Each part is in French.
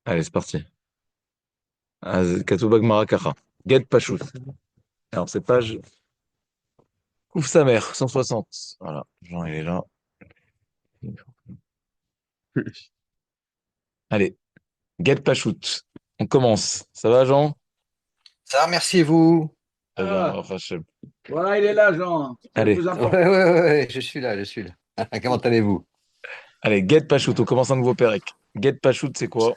Allez, c'est parti. Katoubag Marakacha. Get Pachout. Alors, c'est page Ouf sa mère, 160. Voilà, Jean, il est là. Allez, Get Pachout. On commence. Ça va, Jean? Ça va, merci et vous? Très bien, Ah, Baruch Hashem. voilà, il est là, Jean. C'est le Allez, plus Ouais, important. ouais, ouais, ouais, je suis là, je suis là. Comment allez-vous? allez, Get Pachout. On commence un nouveau Pérec. Get Pachout, c'est quoi?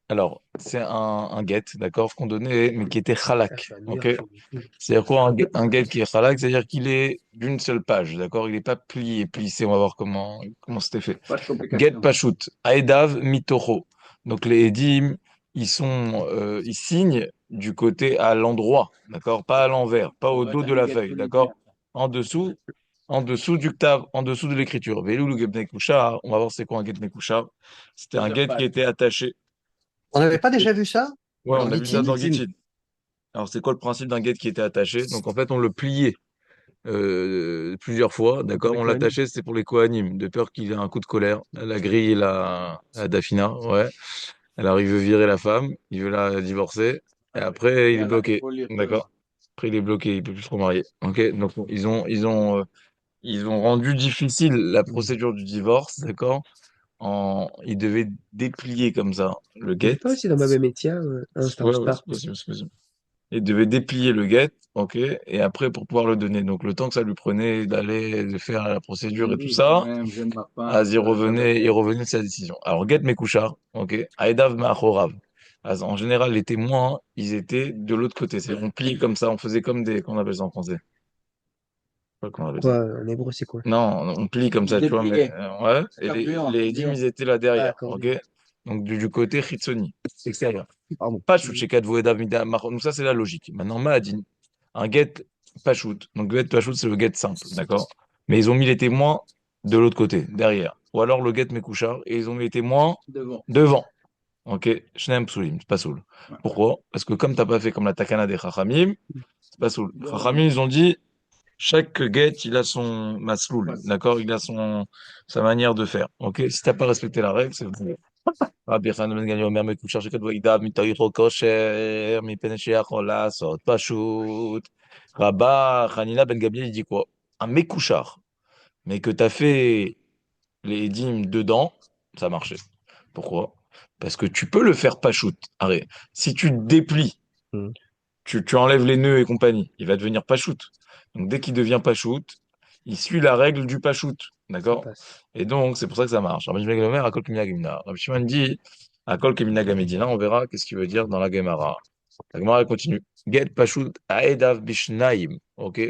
Alors, c'est un get, d'accord, qu'on donnait, mais qui était halak. Ok? C'est-à-dire quoi, un get qui est halak? C'est-à-dire qu'il est d'une seule page, d'accord? Il n'est pas plié, plissé. On va voir comment c'était fait. Pas de Get complications. Pashut, Aedav Mitocho. Donc les Edim, ils signent du côté à l'endroit, d'accord? Pas à l'envers, pas Ça au doit dos être de un la guet feuille, tunisien. d'accord? En dessous, en dessous du ktav, en dessous de l'écriture. Velou Gebne Kushar, on va voir c'est quoi un Gebne Kushar. C'était un Plusieurs get qui pages. était attaché. On n'avait pas déjà vu ça Ouais, dans on a vu ça Gittin? dans Guillotine. Gittin. Alors c'est quoi le principe d'un get qui était attaché? Donc en fait, on le pliait plusieurs fois, Pour d'accord? les On Kohanim. l'attachait, c'était pour les Kohanim, de peur qu'il ait un coup de colère. La grille, la Dafina, ouais. Alors, il veut virer la femme, il veut la divorcer, et après, il est Voilà, il bloqué. faut lire. D'accord? Après, il est bloqué, il peut plus se remarier. Ok? Donc, ils ont rendu difficile la procédure du divorce, d'accord? Ils devaient déplier comme ça le Il n'y avait guet. pas aussi dans Mamma Mia un Star Ouais, ouais, Star? c'est possible, c'est possible. Ils devaient déplier le guet, ok? Et après, pour pouvoir le donner. Donc, le temps que ça lui prenait d'aller de faire la procédure et tout Oui, quand ça, même, j'aime ma ah, femme. Ça doit être. il revenait de sa décision. Alors, Get Mekouchar, ok, Aedav Ma'achorav. En général, les témoins, ils étaient de l'autre côté. C'est, on plie comme ça, on faisait comme des, qu'on appelle ça en français? Pas comment on appelle ça. Quoi, en hébreu, c'est quoi? Non, on plie comme ça, tu vois, mais, Déplié. ouais. Et Capuant, les dîmes, capuant. ils étaient là Ah, derrière, ok? accordé. Donc, du côté Chitsoni, extérieur. Pardon. Pas shoot chez Kadvo Edav Mida Machon. Donc, ça, c'est la logique. Maintenant, Mahadin, un get pas shoot. Donc, get pas shoot, c'est le get simple, d'accord? Mais ils ont mis les témoins de l'autre côté, derrière. Ou alors le get Mekouchar, et ils ont mis les témoins Devant. devant. Ok? Shneem Psulim, c'est pas soul. Ouais. Pourquoi? Parce que comme t'as pas fait comme la takana des Chachamim, c'est pas soul. Bon, Chachamim, ils ont dit, chaque get, il a son masloul, passe. d'accord? Il a sa manière de faire. Ok? Si t'as pas respecté la règle, c'est bon. רבי חנן בן גמליאל אומר מקושר שכתבו ידיו מתאריכו כושר מפני שיכול לעשות פשוט. Rabba Hanina Ben Gabriel il dit quoi? Un mécouchard, mais que tu as fait les dîmes dedans, ça marchait. Pourquoi? Parce que tu peux le faire pachout. Arrête. Si tu te déplies, Hmm. tu enlèves les nœuds et compagnie, il va devenir pachout. Donc dès qu'il devient pachout, il suit la règle du pachout. Ça D'accord? passe. Et donc c'est pour ça que ça marche. Rabbi Shimon ben Gamliel, Akol Kemina Gemina. Rabbi Shimon dit Akol Kemina Gamedina. On verra qu'est-ce qu'il veut dire dans la Gemara. La Gemara elle continue. Get pachout aedav bishnaim. Ok?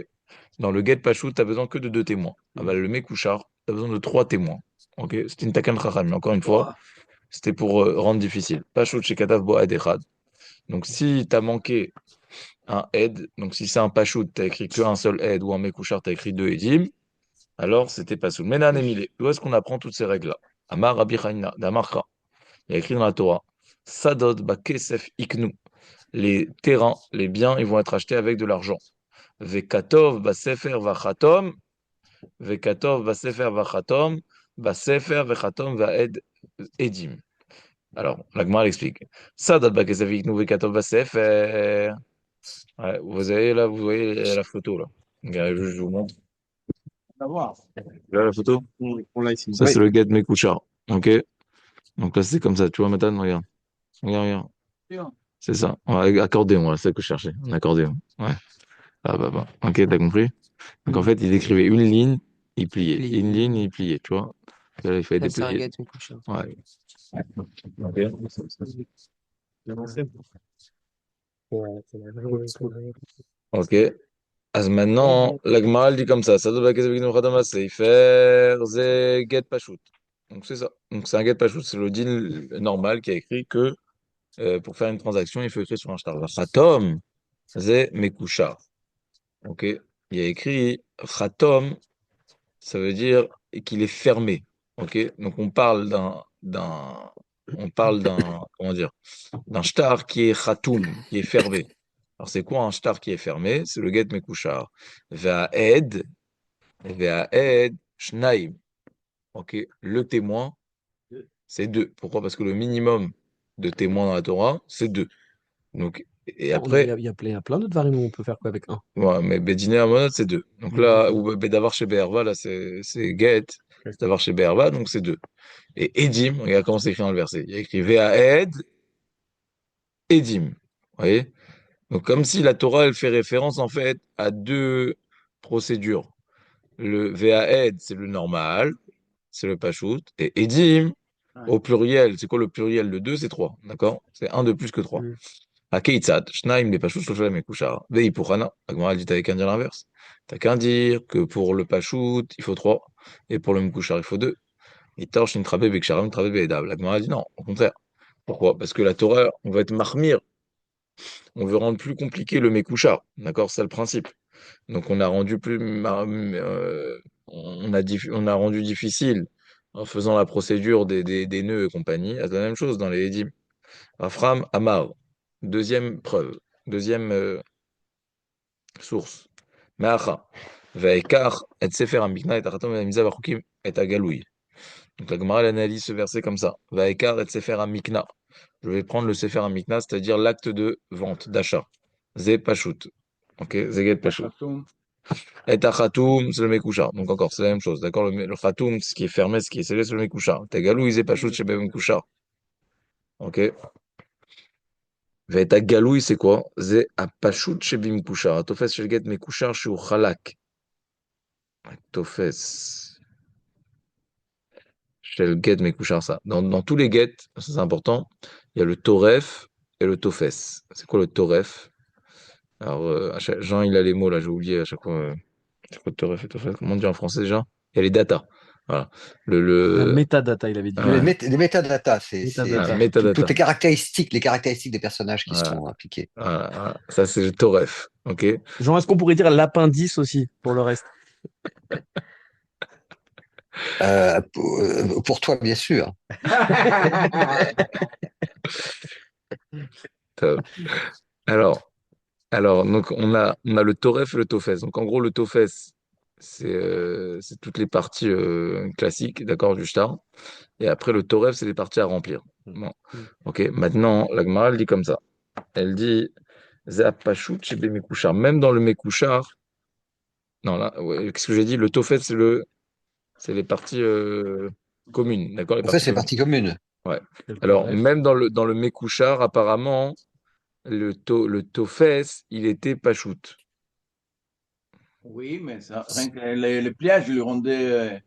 Dans le get pachout, tu n'as besoin que de deux témoins. Ah bah, le mekouchar, tu as besoin de trois témoins. Ok? C'était une takan chacham. Mais encore une fois, Ouah. c'était pour rendre difficile. Pachout chez katav bo adechad. Donc si tu as manqué un aide. Donc, si c'est un pachout, tu as écrit qu'un seul aide, ou un mekouchar, tu as écrit deux edim, alors c'était pas soul. Menan Emile, d'où est-ce qu'on apprend toutes ces règles-là? Amar Rabbi Hanina, d'Amarcha. Il y a écrit dans la Torah, Sadod ba kesef iknu. Les terrains, les biens, ils vont être achetés avec de l'argent. Vekatov ba sefer vachatom, vekatov ba sefer vachatom, ba sefer vachatom va ed edim. Alors, la Gemara elle explique. Sadod ba kesef iknu, vekatov ba sefer. Ouais, vous avez là, vous voyez la photo là. Regardez, je vous montre. On va voir. Là, la photo? On l'a ici. Ça, c'est Oui. le gars de mes couchards. Ok? Donc là, c'est comme ça. Tu vois, Matane, regarde. Regarde, regarde. Tiens. C'est ça. Ouais, accordéon, là, c'est ça que je cherchais. Un accordéon. Ouais. Ah, bah, bah. Ok, t'as compris? Donc en fait, il écrivait une ligne, il pliait. Pli. Une ligne, il pliait. Tu vois? Là, il fallait Ça, c'est un déplier. gars, mes couches. Ouais. Ok. Ouais, c'est la vraie. Ok. אז maintenant, la Gemara, elle dit comme ça. Ça doit être c'est faire ze get pachout. Donc c'est ça. Donc c'est un get pachout. C'est le deal normal qui a écrit que pour faire une transaction, il faut écrire sur un shtar. Khatom, c'est mekouchar. Ok? Il y a écrit Khatom, ça veut dire qu'il est fermé. Ok? Donc on parle d'un, comment dire, d'un shtar qui est khatoum, qui est fermé. Alors c'est quoi un shtar qui est fermé? C'est le get mekouchar. Va'ed, Va'ed, shnaim. Ok? Le témoin, c'est deux. Pourquoi? Parce que le minimum de témoins dans la Torah, c'est deux. Donc, et Oh, il y après, a, il y a plein d'autres variantes où on peut faire quoi avec un. ouais, mais Bedine Amonot, c'est deux. Donc là, ou Bedavar chez Be'erva, là, c'est Get. Ok. Davar chez Be'erva, donc c'est deux. Et Edim, regarde comment c'est écrit dans le verset. Il y a écrit Ve'aed, Edim. Vous voyez? Donc, comme si la Torah, elle fait référence, en fait, à deux procédures. Le Ve'aed, c'est le normal, c'est le Pachout. Et Edim, Ouais. au pluriel, c'est quoi le pluriel de deux? C'est trois. D'accord? C'est un de plus que trois. Mm. Hakeitzad, Shnaim les Pashut, Shloshim et Kushar. Vei Puchana. Agmara dit t'avais qu'à dire l'inverse. T'as qu'à dire que pour le Pashut, il faut trois. Et pour le Mkushar, il faut deux. Et Torch, Intrabe, Beksharam, Intrabe, Be'edav. L'Agmara dit non, au contraire. Pourquoi? Parce que la Torah, on va être marmire. On veut rendre plus compliqué le Mekushar. D'accord? C'est le principe. Donc on a rendu plus, on a rendu difficile en faisant la procédure des nœuds et compagnie. C'est la même chose dans les Edim. Afram Amar. Deuxième preuve. Deuxième source. Me'acha. Ve'ekar et sefer amikna et achatom ve'amiza v'chukim et agaloui. Donc la Gemara elle analyse ce verset comme ça. Ve'ekar et sefer amikna. Je vais prendre le sefer amikna, c'est-à-dire l'acte de vente, d'achat. Ze pashut. Ok, zeget pashut. Khartoum. Et achatum, c'est le mekoucha. Donc encore, c'est la même chose. D'accord, le khatum, ce qui est fermé, ce qui est scellé, c'est le mekoucha. Tagaloui, ze pashut, chez mekoucha. Ok. Ve'et agaloui, c'est quoi? Ze apashut chez bimkoucha. Atofes shel get mekoucha, shu chalak. Tofes. Chez le get Mekushar, ça. Dans tous les get, ça c'est important, il y a le toref et le tofes. C'est quoi le toref? Alors, Jean, il a les mots là, j'ai oublié à chaque fois. C'est quoi le toref et tofes? Comment on dit en français déjà? Il y a les data. Voilà. La Le métadata, il avait dit. ouais, Les métadata, Métadata. toutes metadata. les caractéristiques des personnages qui Voilà, sont appliquées. voilà, voilà. Ça, c'est le toref. Ok? Jean, est-ce qu'on pourrait dire l'appendice aussi pour le reste? Pour toi, bien sûr. Top. Alors, donc on a le toref et le tofes. Donc en gros, le tofes, c'est toutes les parties classiques, d'accord, du shtar. Et après, le toref, c'est les parties à remplir. Bon. Mm. Ok, maintenant, la Gemara, elle dit comme ça. Elle dit, Ze'apashut chez Mekushar. Même dans le Mekushar, non, là, ouais, qu'est-ce que j'ai dit? Le tofet, c'est les parties communes, d'accord? Les En fait, parties c'est communes. partie commune. Ouais. Et le Alors, toref. même dans le Mekushar, apparemment, le tofes, il était pashut. Oui, mais ça, rien que les pliages, ils le rendaient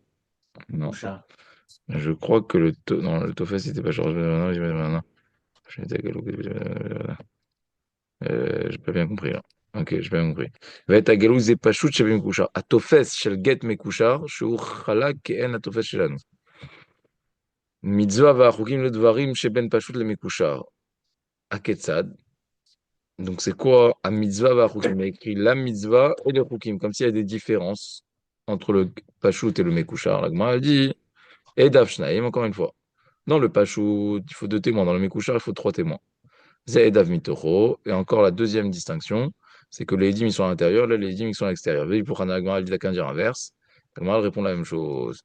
Non, couchard. je crois que non, le tofes, c'était pas genre. J'ai pas bien compris là. Ok, j'ai pas bien compris. ואת הגלוי זה פשוט שבמקושר. התופס של גט מקושר, שהוא חלק כאין התופס שלנו. מצווה והחוקים לדברים שבין פשוט למקושר. הכיצד? Donc c'est quoi à mitzvah והחוקים? Il y a écrit la mitzvah et les chukim, comme s'il y a des différences entre le pashut et le mekushar. La Gemara elle dit, et davshnaim, encore une fois. Dans le pashut, il faut deux témoins. Dans le mekushar, il faut trois témoins. Ze'edav mitocho. Et encore la deuxième distinction, c'est que les dîmes ils sont à l'intérieur, là les dîmes ils sont à l'extérieur. Et pour Hanagma, il dit qu'un dire inverse. Agma répond la même chose.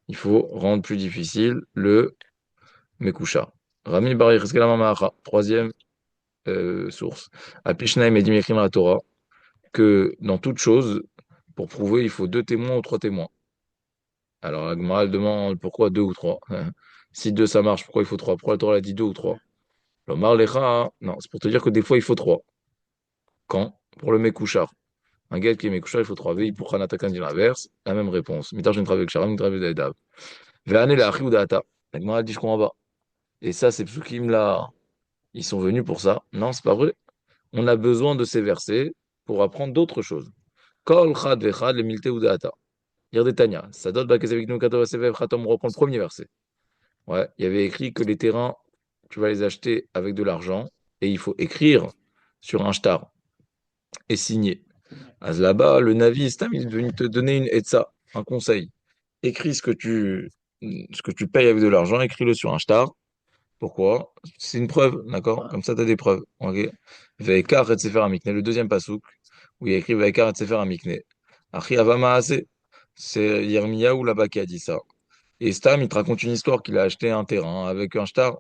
Il faut rendre plus difficile le Mekusha. Rami Bar Yecheskel Mamacha, troisième source. Apishnaim Edim Yechim la Torah, que dans toute chose, pour prouver, il faut deux témoins ou trois témoins. Alors Agma elle demande pourquoi deux ou trois. Si deux ça marche, pourquoi il faut trois? Pourquoi la Torah a dit deux ou trois? L'Omar Lecha, non, c'est pour te dire que des fois il faut trois. Quand? Pour le Mekushar. Un guet qui est Mekushar, il faut trois veilles pour Hanatakan dit l'inverse. La même réponse. Mitar, je ne travaille que Sharam, une travaille d'Aedav. Ve'ane la Achi ou Data. La Gemara dit, je comprends pas. Et ça, c'est Psukim là. Ils sont venus pour ça. Non, c'est pas vrai. On a besoin de ces versets pour apprendre d'autres choses. Kol chad vechad le milte ou Data. Tanya. Sadot bakesevik kato vasevev chatom. On reprend le premier verset. Ouais, il y avait écrit que les terrains, tu vas les acheter avec de l'argent et il faut écrire sur un shtar et signer. Là-bas, le Navi Istam, il est venu te donner une etza, un conseil. Écris ce que tu payes avec de l'argent, écris-le sur un shtar. Pourquoi? C'est une preuve, d'accord? Comme ça, tu as des preuves. Ok? Veikar et Sefer Amikne, le deuxième pasouk, où il y a écrit Veikar et Sefer Amikne. Achi Avama Ase, c'est Yirmiyahu là-bas qui a dit ça. Et Stam, il te raconte une histoire qu'il a acheté un terrain avec un shtar,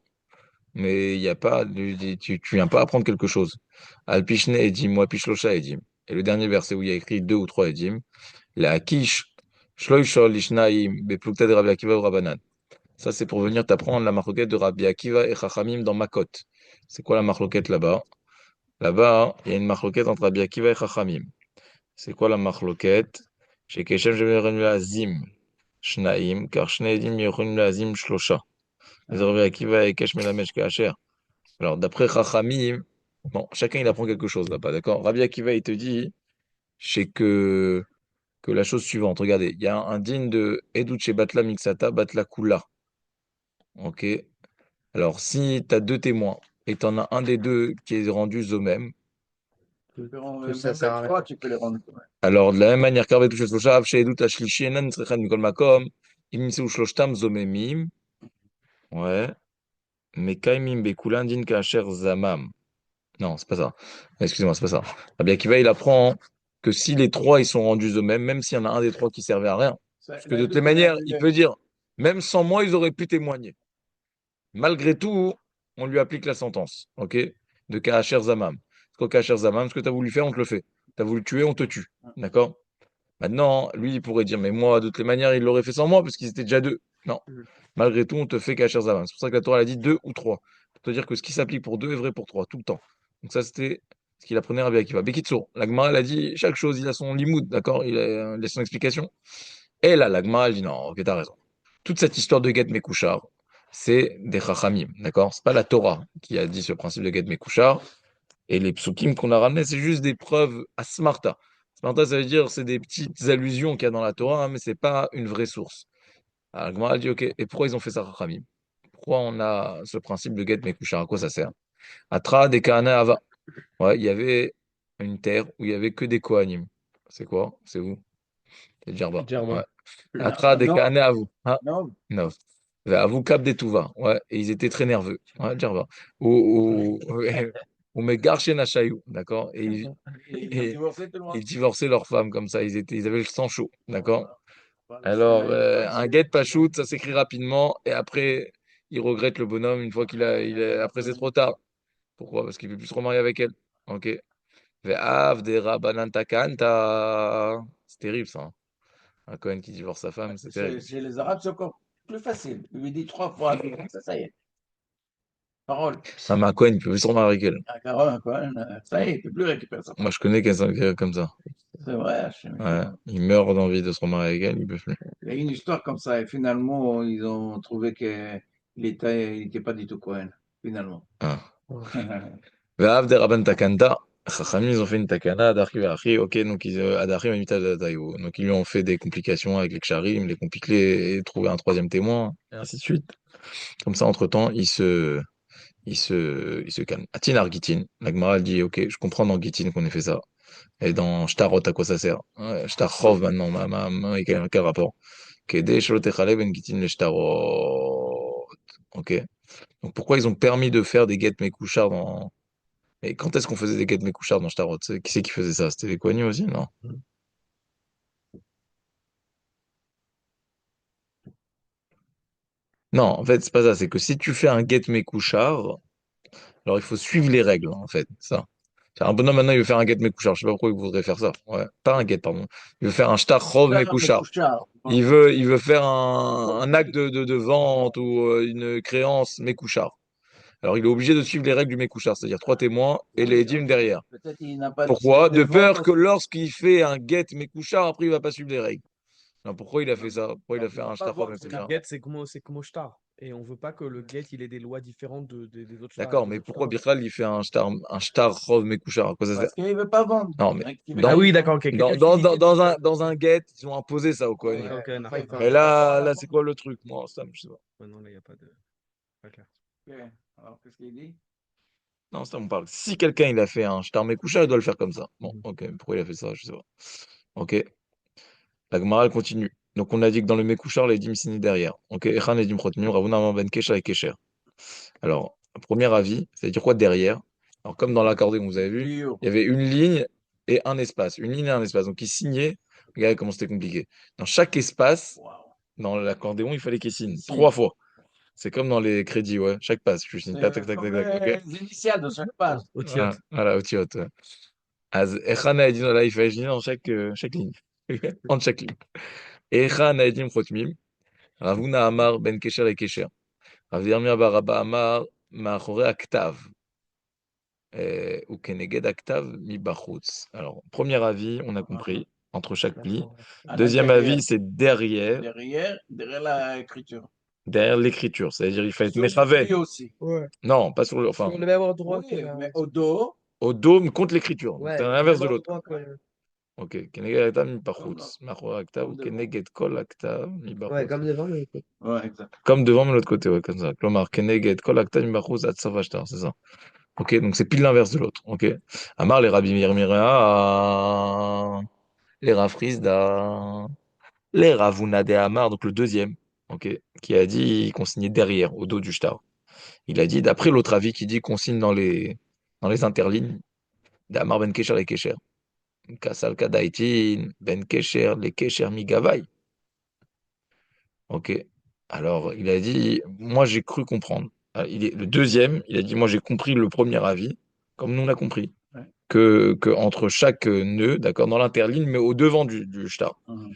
mais il y a pas, tu viens pas apprendre quelque chose. Al Pishne Edim, ou Pishlosha Edim. Et le dernier verset où il y a écrit deux ou trois Edim, la Kish, Shloishol, Lishnaim, Beplukta de Rabbi Akiva ou Rabbanan. Ça, c'est pour venir t'apprendre la marloquette de Rabbi Akiva et Chachamim dans Makot. C'est quoi la marloquette là-bas? Là-bas, il y a une marloquette entre Rabbi Akiva et Chachamim. C'est quoi la marloquette? Chez Keshem, je vais Lazim, Shnaim, car Shneidim Yechonim Lazim Shlosha. Les Rabbi Akiva et Kesh Melamesh Kacher. Alors, d'après Chachamim, bon, chacun il apprend quelque chose là-bas, d'accord? Rabbi Akiva, il te dit, c'est que la chose suivante, regardez, il y a un digne de Eduche Batla Mixata Batla Kula. Ok? Alors, si tu as deux témoins et tu en as un des deux qui est rendu Zomem, Même ça avec sert à rien. trois, tu peux les rendre. alors de la même manière, Karvet touche Shlosha, Avshe Edut Ashlishi, Enan Tzrechan Mikol Makom, Imniseu Shloshtam Zomemim, ouais, mais Kaimim Bekulan Din Kacher Zamam. Non, c'est pas ça. Excusez-moi, c'est pas ça. Rabbi Akiva, il apprend que si les trois ils sont rendus Zomem, même s'il y en a un des trois qui servait à rien, parce que de toutes les manières, il peut dire, même sans moi, ils auraient pu témoigner. Malgré tout, on lui applique la sentence, ok? De Kacher Zamam. Parce que Kacher Zamam, ce que tu as voulu faire, on te le fait. Tu as voulu tuer, on te tue. D'accord? Maintenant, lui, il pourrait dire, mais moi, de toutes les manières, il l'aurait fait sans moi, parce qu'ils étaient déjà deux. Non. Malgré tout, on te fait Kacher Zaman. C'est pour ça que la Torah elle a dit deux ou trois. Pour te dire que ce qui s'applique pour deux est vrai pour trois, tout le temps. Donc ça, c'était ce qu'il apprenait Rabbi Akiva. Bekitsour, la Gemara, elle a dit, chaque chose, il a son limoud, d'accord? Il a son explication. Et là, la Gemara, elle dit, non, ok, t'as raison. Toute cette histoire de Get Mekouchar, c'est des Chachamim, d'accord? C'est pas la Torah qui a dit ce principe de Get Mekouchar. Et les psukim qu'on a ramenés, c'est juste des preuves à Smarta. Smarta, ça veut dire c'est des petites allusions qu'il y a dans la Torah, hein, mais c'est pas une vraie source. Alors, le Gemara dit, ok, et pourquoi ils ont fait ça, Chachamim? Pourquoi on a ce principe de Get Mekushar? À quoi ça sert? Atra de Kahana Ava. Ouais, il y avait une terre où il y avait que des Kohanim. C'est quoi? C'est où? C'est Djerba. Djerba. Ouais. Atra de Non, Kahana Avu. Ah, non. non. Avu Kap de Tuva. Ouais, et ils étaient très nerveux. Ouais, Djerba. Ou Megar Shenachayou. D'accord? Ils ont Et divorcé tout le monde. ils divorçaient leurs femmes comme ça. Ils avaient le sang chaud. D'accord? Voilà. Alors, un get pas shoot, ça s'écrit rapidement et après, il regrette le bonhomme une fois après, c'est trop tard. Pourquoi? Parce qu'il ne veut plus se remarier avec elle. Ok. Ve'av de Rabbanan takanta. C'est terrible ça, hein. Un Cohen qui divorce sa femme, c'est terrible. Chez les Arabes, c'est encore plus facile. Il lui dit trois fois, ça y est. Parole. Ah, mais un Cohen, il peut plus se remarier avec elle. À Carole, quoi, ça y est, il ne peut plus récupérer ça. Moi, je connais quelqu'un comme ça. C'est vrai. Ouais. Il meurt d'envie de se remarier avec elle, il peut plus. Il y a une histoire comme ça et finalement, ils ont trouvé qu'il était pas du tout Cohen, finalement. Ah. Ve'av de Rabban takanta. Chachamim, ils ont fait une takana, Adachi ve'achi. Ok, donc Adachi ve'mita datayu. Donc ils lui ont fait des complications avec les ksharim, les compliqués, et trouver un troisième témoin, et ainsi de suite. Comme ça, entre-temps, il se calme. Atin Argitin, la Gemara elle dit, ok, je comprends dans Gitin qu'on ait fait ça. Et dans Shtarot, à quoi ça sert? Ouais, Shtarchov, maintenant, et quel rapport? Kede shelo techale ben Gitin le Shtarot. Ok. Donc pourquoi ils ont permis de faire des guettes mécouchards dans. Et quand est-ce qu'on faisait des guettes mécouchards dans Shtarot? Qui c'est qui faisait ça? C'était les Kohanim aussi? Non. Non, en fait, c'est pas ça. C'est que si tu fais un get mécouchard, alors il faut suivre les règles, en fait. Ça. C'est un bonhomme maintenant, il veut faire un get mécouchard. Je sais pas pourquoi il voudrait faire ça. Ouais. Pas un get, pardon. Il veut faire un shtar rov mécouchard. Il veut faire un acte de vente ou une créance mécouchard. Alors il est obligé de suivre les règles du mécouchard, c'est-à-dire trois témoins et les dîmes derrière. Peut-être qu'il n'a pas Pourquoi? décidé De peur vendre que lorsqu'il fait un get mécouchard, après il va pas suivre les règles. Alors, pourquoi il a fait ça? Pourquoi il a fait un shtar rov mécouchard? Get, c'est comme au shtar. Et on veut pas que le get, il ait des lois différentes des autres stars. D'accord, mais pourquoi Birkal il fait un shtar rov mécouchard? À quoi ça sert? parce qu'il ne veut pas vendre. Non, mais Donc, il veut dans, Ah oui, d'accord, ok. Quelqu'un qui dit get, dans un get, ils ont imposé ça au Kohen. ok, non. Et là, c'est quoi le truc? Moi, ça, je sais pas. Ouais, non, là, il n'y a pas de. Pas clair. Ok. Alors, qu'est-ce qu'il dit? Non, ça, on parle. Si quelqu'un il a fait un shtar mékouchar, il doit le faire comme ça. Bon, Mhm. ok. Pourquoi il a fait ça? Je sais pas. Ok. La Gemara elle continue. Donc, on a dit que dans le mékouchar, les dîmes signées derrière. Ok. Echan et dim chotmim, Ravuna amar ben kesha et kesher. Alors, premier avis, c'est-à-dire quoi derrière? Alors, comme dans l'accordéon, vous avez vu, Dur. il y avait une ligne et un espace. Une ligne et un espace. Donc, il signait. Regardez comment c'était compliqué. Dans chaque espace, Wow. Dans l'accordéon, il fallait qu'il signe Signe. 3 fois. C'est comme dans les crédits, ouais. Chaque passe, tu signes tac, tac, tac, Comme tac, tac, ok? les initiales de chaque page. Au Voilà, tiote. voilà, otiote. Ouais. אז היכן העדים, là, il fallait signer dans chaque ligne. Entre chaque ligne. היכן העדים חותמים? רב הונא אמר בין קשר לקשר. רב ירמיה בר אבא אמר מאחורי הכתב. וכנגד הכתב מבחוץ. Alors, premier avis, on a compris, entre chaque pli. À Deuxième l'intérieur. avis, c'est derrière Derrière l'écriture. derrière l'écriture. C'est-à-dire, il faut être Sur le méchavé. pli aussi. Ouais. Non, pas sur le. Enfin, Sur le même endroit Oui, que la. mais au dos, au dos, mais contre l'écriture. Donc, Ouais, c'est le l'inverse même de l'autre. endroit que. Ok. כנגד הכתב comme, מבחוץ. מאחורי הכתב comme devant. וכנגד כל הכתב Ouais, מבחוץ. comme devant, mais écoute. Ouais, exact. Comme devant, mais de l'autre côté, ouais, comme ça. כלומר, כנגד כל הכתב מבחוץ עד סוף השטר, c'est ça. Ok, donc c'est pile l'inverse de l'autre. Ok. Amar les Rabbi Yirmiyah, les Rafrizda, les Ravuna de Amar, donc le deuxième, ok, qui a dit qu'on signait derrière, au dos du shtar. Il a dit, d'après l'autre avis qui dit qu'on signe dans les interlignes, d'Amar ben Kesher et Kesher. Kasal Kadaitin, ben Kesher, les Kesher Migavai. Ok. Alors, il a dit, moi j'ai cru comprendre. Le deuxième, il a dit, moi j'ai compris le premier avis, comme nous on a compris. Ouais. Que entre chaque nœud, d'accord, dans l'interligne, mais au devant du shtar. Mhm.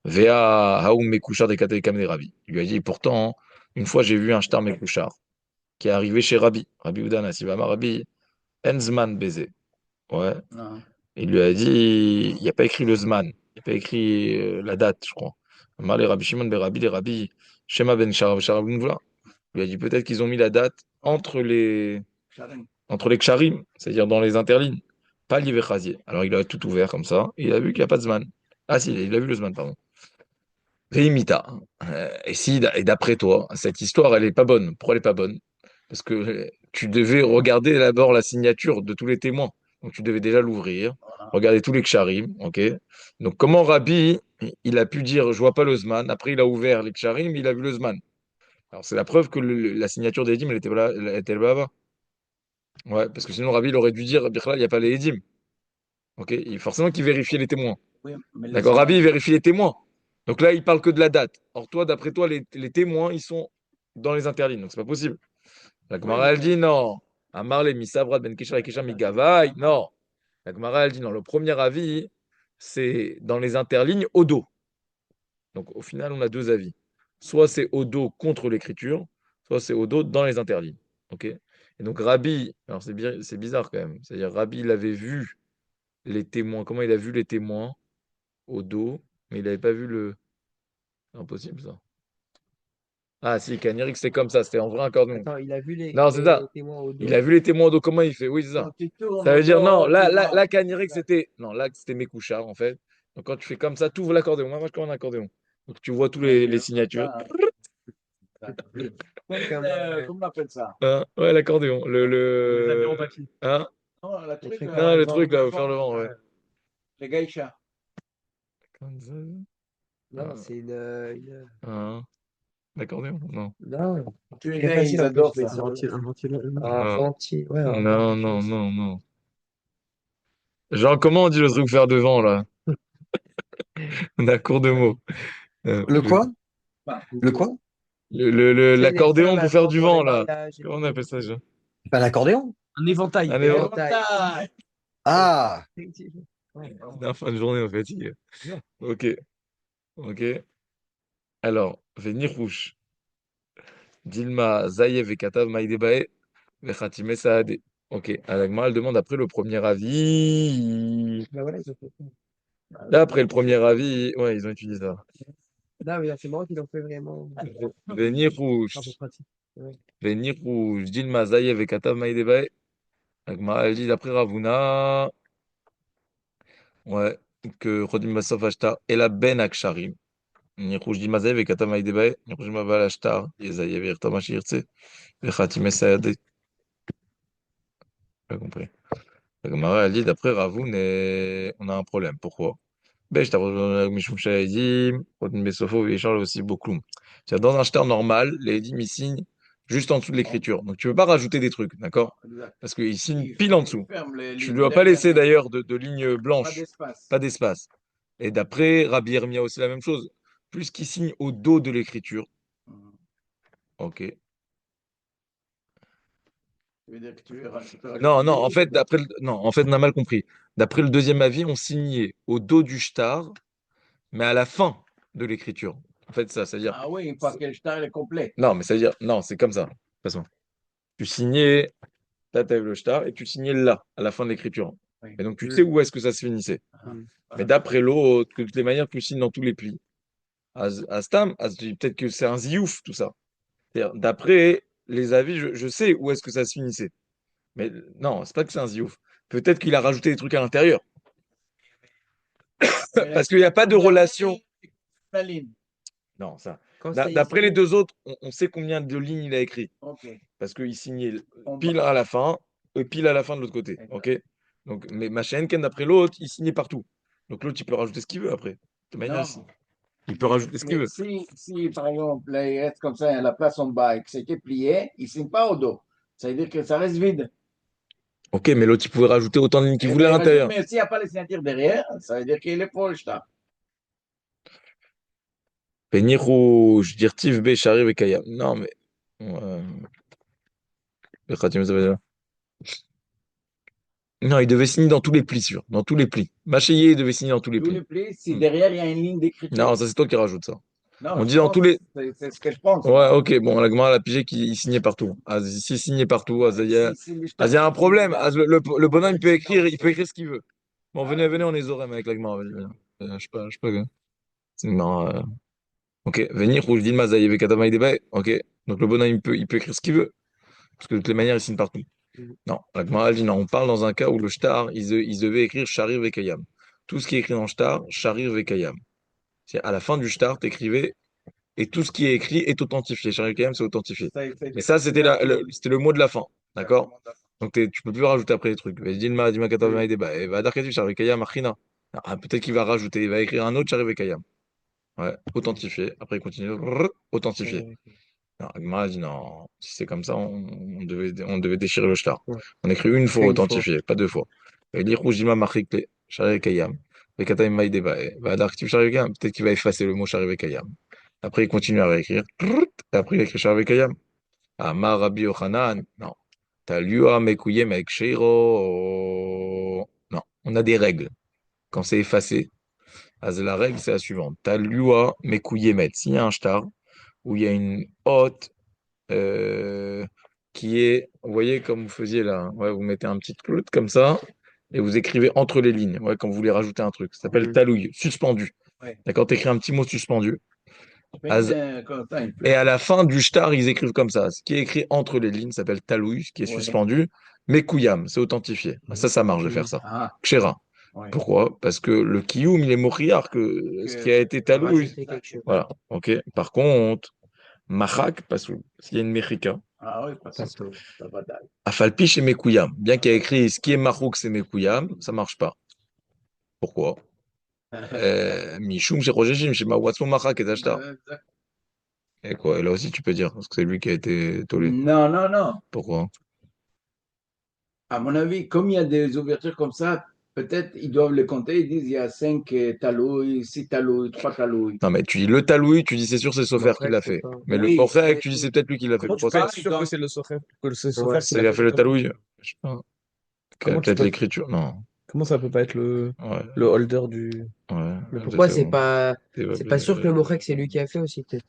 Vea Haoum Mekushar des Kataïkam des Rabbi. Il lui a dit, pourtant, une fois j'ai vu un shtar Mekushar qui est arrivé chez Rabbi Udan Asivama, Rabbi Enzman Beze. Ouais. Ah. Il lui a dit, il n'y a pas écrit le Zman, il n'y a pas écrit la date, je crois. Amar les Rabbi Shimon ben Rabbi, les Rabbi Shema ben Sharabunvla. Il lui a dit peut-être qu'ils ont mis la date Charim. entre les ksharim, c'est-à-dire dans les interlignes, pas l'Ivechazier. Alors il a tout ouvert comme ça, et il a vu qu'il n'y a pas de Zman. Ah si, il a vu le Zman, pardon. Réimita. Et d'après toi, cette histoire, elle est pas bonne. Pourquoi elle est pas bonne? Parce que tu devais regarder d'abord la signature de tous les témoins. Donc tu devais déjà l'ouvrir, Voilà. regarder tous les ksharim, ok? Donc comment Rabbi, il a pu dire, je vois pas le Zman, après il a ouvert les ksharim, il a vu le Zman. Alors c'est la preuve que la signature des Edim, elle était là-bas. Ouais, parce que sinon Rabbi, il aurait dû dire, Birkla, il n'y a pas les Edim. Ok? Forcément qu'il vérifiait les témoins. Oui, mais les D'accord, Rabbi, il images, vérifie les témoins. Donc là, il parle que de la date. Or, toi, d'après toi, les témoins, ils sont dans les interlignes. Donc, c'est pas possible. La oui, Gemara, elle mais dit non. Amar le misabrat ben kisha kisha migavai. Non. La Gemara, elle dit non. Le premier avis, c'est dans les interlignes au dos. Donc, au final, on a deux avis. Soit c'est au dos contre l'écriture, soit c'est au dos dans les interlignes. Ok? Et donc, Rabbi, alors c'est bizarre quand même. C'est-à-dire, Rabbi, il avait vu les témoins. Comment il a vu les témoins au dos, mais il n'avait pas vu le. C'est impossible ça. Ah si, Canirix, c'est comme ça, c'était en vrai un cordon. Attends, il a vu Non, c'est ça. les témoins au Il a dos. vu les témoins d'eau, comment il fait? Oui, c'est ça. quand tu tournes Ça au veut dire, non, dos, tu là vois. Canirix, c'était. Non, là, c'était mes couchards, en fait. Donc quand tu fais comme ça, tu ouvres l'accordéon. Moi, je commande un accordéon. Donc tu vois tous les signatures. Comme, Comment on appelle ça? Hein, ouais, l'accordéon. les avions en papier. Hein? Non, le truc, trucs Non, le vent, truc, là, au faire vent, le vent, ouais. les geishas. Comme ça. Non, c'est Hein? L'accordéon? Non. Non, Tu très es, facile ils en plus, adorent mais ça. c'est un Non, ventier. Ouais, un non, ventier non, aussi. non, non. Genre, comment on dit le truc faire devant, là? On a cours de mots. Le quoi? Bah, Le quoi? C'est les L'accordéon femmes, pour elles faire font du pour les vent, là. mariages et Comment tout. on appelle ça déjà? C'est pas un accordéon? Un éventail. Allez, les bon. Éventail. éventails. Ah, Effectivement. Ouais. En fin de journée, on est fatigué. Ok, ok. Alors, venir rouge. Dilma Zayev et Katav Maïdebae, Vechatime Saade. Ok, Alagma, elle demande après le premier avis. Bah voilà, ils ont fait ça. Là, après le premier avis, ouais, ils ont étudié ça. Non, mais là, c'est marrant qu'ils ont fait vraiment. Venir Un peu rouge. pratique. Ouais. Venir rouge. Dilma Zayev et Katav Maïdebae. Alagma, elle dit d'après Ravuna, ouais, que Rodim Basov Ashtar et la Ben Aksharim. ניחוש דימה זה וכתב מי דבעי, ניחוש מה בעל השטר, יזיה וירתום מה שירצה, וחתימי סיידי. Pas compris. La Gemara, elle dit, d'après Ravoun, on a un problème. Pourquoi? Ben, je t'avoue, Mishum Shahidim, Rotin Besofo, et Charles aussi beaucoup. C'est-à-dire, dans un shtar normal, les Edim, ils signent juste en dessous de l'écriture. Donc, tu ne peux pas rajouter des trucs, d'accord? Exact. Parce qu'ils signent Il, pile en il dessous. ferme les Tu ne lignes dois pas derrière laisser les d'ailleurs de ligne pas blanche, d'espace. pas d'espace. Et d'après Rabbi Hermia aussi la même chose. plus ce qui signe au dos de l'écriture. Ok. Tu veux dire que tu veux Non, non, rajouter non, en fait, on a mal compris. D'après le deuxième avis, on signait au dos du shtar, mais à la fin de l'écriture. En fait, ça, c'est-à-dire. Ah oui, une fois que le star est complet. Non, mais c'est-à-dire. Non, c'est comme ça. De toute façon. Tu signais, là, t'avais le shtar, et tu signais là, à la fin de l'écriture. Oui. Et donc, tu sais où est-ce que ça se finissait. Ah, Mm. Mais d'après l'autre, de toutes les manières, tu signes dans tous les plis. À Stam, peut-être que c'est un ziouf, tout ça. C'est-à-dire, d'après les avis, je sais où est-ce que ça se finissait. Mais non, c'est pas que c'est un ziouf. Peut-être qu'il a rajouté des trucs à l'intérieur. mais la Parce qu'il n'y a pas de vous avez relation. la ligne. Non, ça. Quand c'est D'après les ici, deux autres, on sait combien de lignes il a écrit. Ok. Parce qu'il signait On pile va- à la fin, et pile à la fin de l'autre côté. Exact. Ok? Donc, mais Machenken, d'après l'autre, il signait partout. Donc l'autre, il peut rajouter ce qu'il veut après. De toute manière, Non. il peut rajouter ce qu'il Mais veut. si, par exemple, là, il reste comme ça à la place en bas et que c'était plié, il ne signe pas au dos. Ça veut dire que ça reste vide. Ok, mais l'autre, il pouvait rajouter autant de lignes qu'il Eh voulait ben, à il rajoute, l'intérieur. mais s'il n'y a pas les signatures derrière, ça veut dire qu'il est pour le star. Penirou, je dire Tiv B, Shari Kaya. Non, mais. Khatim, ça veut dire- Non, il devait signer dans tous les plis, sûr. Dans tous les plis. Macheyer, il devait signer dans tous les Tous plis. les plis, si Hmm. derrière il y a une ligne d'écriture. Non, ça, c'est toi qui rajoute ça. Non, On je dit dans tous pense, les. c'est ce que je pense, Ouais, moi. ok, bon, la Gemara, elle a pigé qu'il signait partout. Ah, s'il signait partout, Si le il star y a un signe problème. là, Le bonhomme, avec ses il peut écrire ce qu'il veut. Bon, Ah, venez, on les aurait avec la Gemara. Vas-y, viens. Je sais pas. C'est marrant, ok, venir, rouge, dit Mazaï, avec Adama Ideba. Ok, donc le bonhomme, il peut écrire ce qu'il veut. Parce que de toutes les manières, il signe partout. mm, Non, la Gemara, elle dit non, on parle dans un cas où le shtar, il devait écrire Sharir Vekayam. Tout ce qui est écrit dans le shtar, Sharir Vekayam. C'est à la fin du shtar, t'écrivais et tout ce qui est écrit est authentifié. Sharir Vekayam, c'est authentifié. Mais ça, c'était le mot de la fin. D'accord? Donc tu peux plus rajouter après les trucs. Vas-y, Dima Katav Oui. Maïdeba. Et va Darkatif, Sharir Vekayam, Achina. Ah, peut-être qu'il va rajouter, il va écrire un autre Sharir Vekayam. Ouais, authentifié. Après, il continue. Authentifié. ouais, Non, Agmara dit non, si c'est comme ça, on devait déchirer le shtar. ouais. On écrit une fois Une fois. authentifié, pas deux fois. Et lire Ujima Machikle, Shari Kayam. Vekataim Maïdeba, va actif Shari Kayam. Peut-être qu'il va effacer le mot Shari Kayam. Après, il continue à réécrire. Et après, il écrit Shari Kayam. Amar Rabbi Yochanan. Non. Talua Mekuyem avec Sheiro. Non, on a des règles. Quand c'est effacé, la règle, c'est la suivante. Talua Mekuyemet. S'il y a un shtar où il y a une haute euh, qui est, vous voyez, comme vous faisiez là, hein. Ouais, vous mettez un petit clout comme ça, et vous écrivez entre les lignes, ouais, quand vous voulez rajouter un truc. Ça s'appelle Mm. talouille, suspendu. Ouais. D'accord, t'écris un petit mot suspendu. Peine, quand il Et pleut. à la fin du shtar, ils écrivent comme ça. Ce qui est écrit entre les lignes s'appelle talouille, ce qui est Ouais. suspendu. Mais kouyam, c'est authentifié. Ça marche de faire ça. Ah, Kshera. ouais. Pourquoi? Parce que le kiyum, il est mochiyar, que ce qui a été talouille. Rajouter quelque chose. Voilà, ok. Par contre, machak, parce qu'il y a une mechika. Ah oui, parce Parce que que ça va d'aller. Afalpi chez Mekouyam. Bien qu'il y ait écrit ce qui est Marouk, c'est Mekouyam, ça marche pas. Pourquoi? Michoum chez Rojejim, chez Mawatsu Machak et Ashtar. Et quoi? Et là aussi, tu peux dire, parce que c'est lui qui a été tolé. Non, non, non. Pourquoi? À mon avis, comme il y a des ouvertures comme ça, peut-être ils doivent les compter. Ils disent il y a 5 talouilles, 6 talouilles, 3 talouilles. Non, mais tu dis le talouille, tu dis c'est sûr, c'est Sofer qui Morek, l'a c'est fait. pas. Mais le Oui, Morek, tu dis c'est peut-être lui qui l'a fait. Comment tu Pourquoi peux ça? être sûr que c'est le Sofer, Sofer qui C'est l'a lui a fait? fait le talouille? Je sais pas. Comment tu Peut-être peux. l'écriture? Non. Comment ça peut pas être Ouais, le holder du. ouais. Mais Peut-être pourquoi c'est bon. c'est pas sûr que le Morec c'est lui qui a fait aussi peut-être.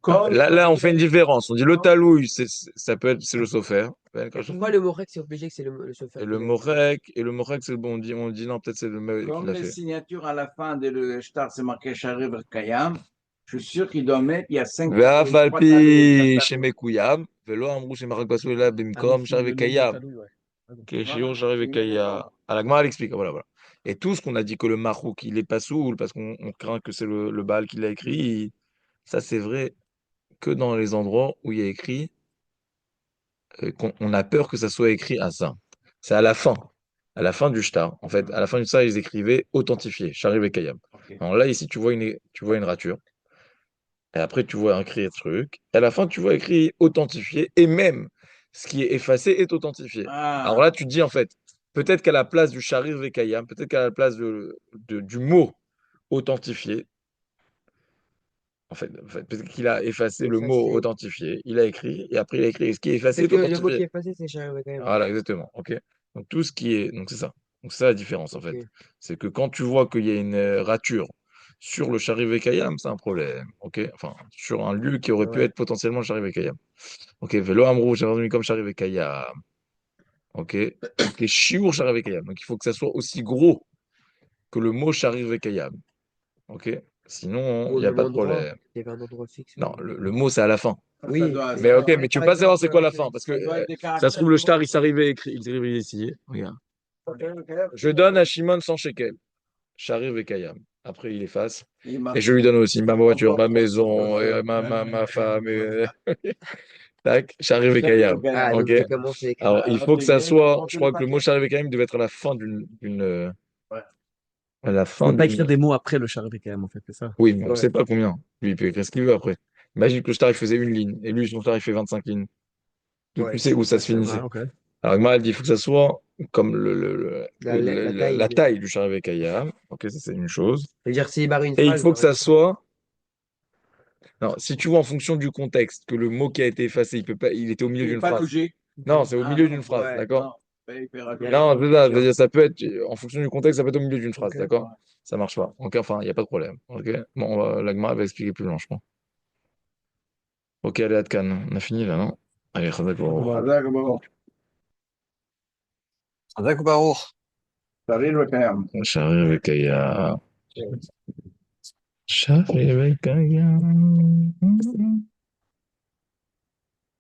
Non, Comme, là, on fait une différence. On dit le talouille, ça peut être, c'est le Sofer. Et pourquoi le Morec c'est obligé que c'est le chauffeur qui l'a fait? Et le Morek, c'est bon. On dit non, peut-être c'est le mec qui comme l'a les fait. signatures à la fin de le shtar, c'est marqué Shari Kayam, je suis sûr qu'ils doivent mettre il y a 5 ואף talouilles, על 3 talouilles, 4 פי talouilles. שמקוים, ולא אמרו שמרק פסול אלא Ah oui, במקום si, שרי le nombre de וקיים, talouilles, ouais. Pardon. כשיעור Voilà. שרי Tu mets le וקיים. nombre. À la Gemara, elle explique, voilà, voilà. Et tout ce qu'on a dit que le marouk, il est pas soul, parce qu'on craint que c'est le Baal qui l'a écrit, ça c'est vrai que dans les endroits où il y a écrit, qu'on on a peur que ça soit écrit à ça. C'est à la fin du shtar. En fait, à la fin du shtar, ils écrivaient authentifié, shari vekayam. Ok. Alors là, ici, tu vois une rature. Et après, tu vois écrit truc. Et à la fin, tu vois écrit authentifié. Et même ce qui est effacé est authentifié. Alors Ah, là, tu te dis, en fait, peut-être qu'à la place du charir vekayam, peut-être qu'à la place du mot authentifié, Peut-être qu'il a effacé le mot authentifié, il a écrit, et après il a écrit ce qui est effacé est Le mot qui authentifié. est effacé, c'est Shari quand même. Voilà, exactement. Ok. Donc tout ce qui est. Donc c'est ça. Donc c'est ça la différence en fait. Ok. C'est que quand tu vois qu'il y a une rature sur le Shari Vekayam, c'est un problème. Ok. Enfin, sur un lieu qui aurait pu Ouais. être potentiellement Shari Vekayam. Ok. Velo Amrou, j'ai retenu comme Shari Vekayam. Ok. Donc les Shiur Shari Vekayam. Donc il faut que ça soit aussi gros que le mot Shari Vekayam. Ok. Sinon, il Ou n'y a même pas de endroit. problème. Il y avait un endroit fixe. Non, le mot c'est à la fin. Oui. Mais ok, mais tu peux pas savoir c'est quoi la fin parce que Ça doit être des ça se trouve le caractères shtar il s'arrivait écrit, il s'arrivait ici. Regarde. Je donne à Shimon 100 shekels. Shariv et Kayam. Après, il efface. Et je lui donne aussi ma voiture, ma maison, et ma femme. Tac, Shariv et Kayam. Ah, donc Ok. c'est comment c'est écrit. Alors, il faut que ça soit. Je crois que le mot Shariv et Kayam devait être à la fin à la On fin peut pas d'une. écrire des mots après le charabia quand même, en fait, c'est ça. Oui, mais on ne Ouais. sait pas combien. Lui, il peut écrire ce qu'il veut après. Imagine que le shtar, il faisait une ligne. Et lui, son shtar, il fait 25 lignes. Donc, tu Ouais. sais où ça se Ouais, finissait. Ah, ok. Alors, Gmara, elle dit il faut que ça soit comme La taille. la taille du Shariv et Kayam. Ok, ça, c'est une chose. C'est-à-dire, s'il barre une Et il phrase, faut que barre une ça phrase. soit. Non, si tu vois en fonction du contexte que le mot qui a été effacé, il peut pas, il était au milieu Il n'est d'une pas phrase. logé. Non, c'est au milieu d'une phrase, Ouais, d'accord? non, il fait raconter. Non, c'est ça, c'est-à-dire, ça peut être, en fonction du contexte, ça peut être au milieu d'une phrase, Ok. d'accord? Ça marche pas. Donc, enfin, il n'y a pas de problème. Ok? Bon, la Gemara va expliquer plus loin, je crois. Ok, allez, Adkan. On a fini là, non? Allez, Chazak Baruch. Avec Baruch. Shari Vekaya. Shari Vekaya.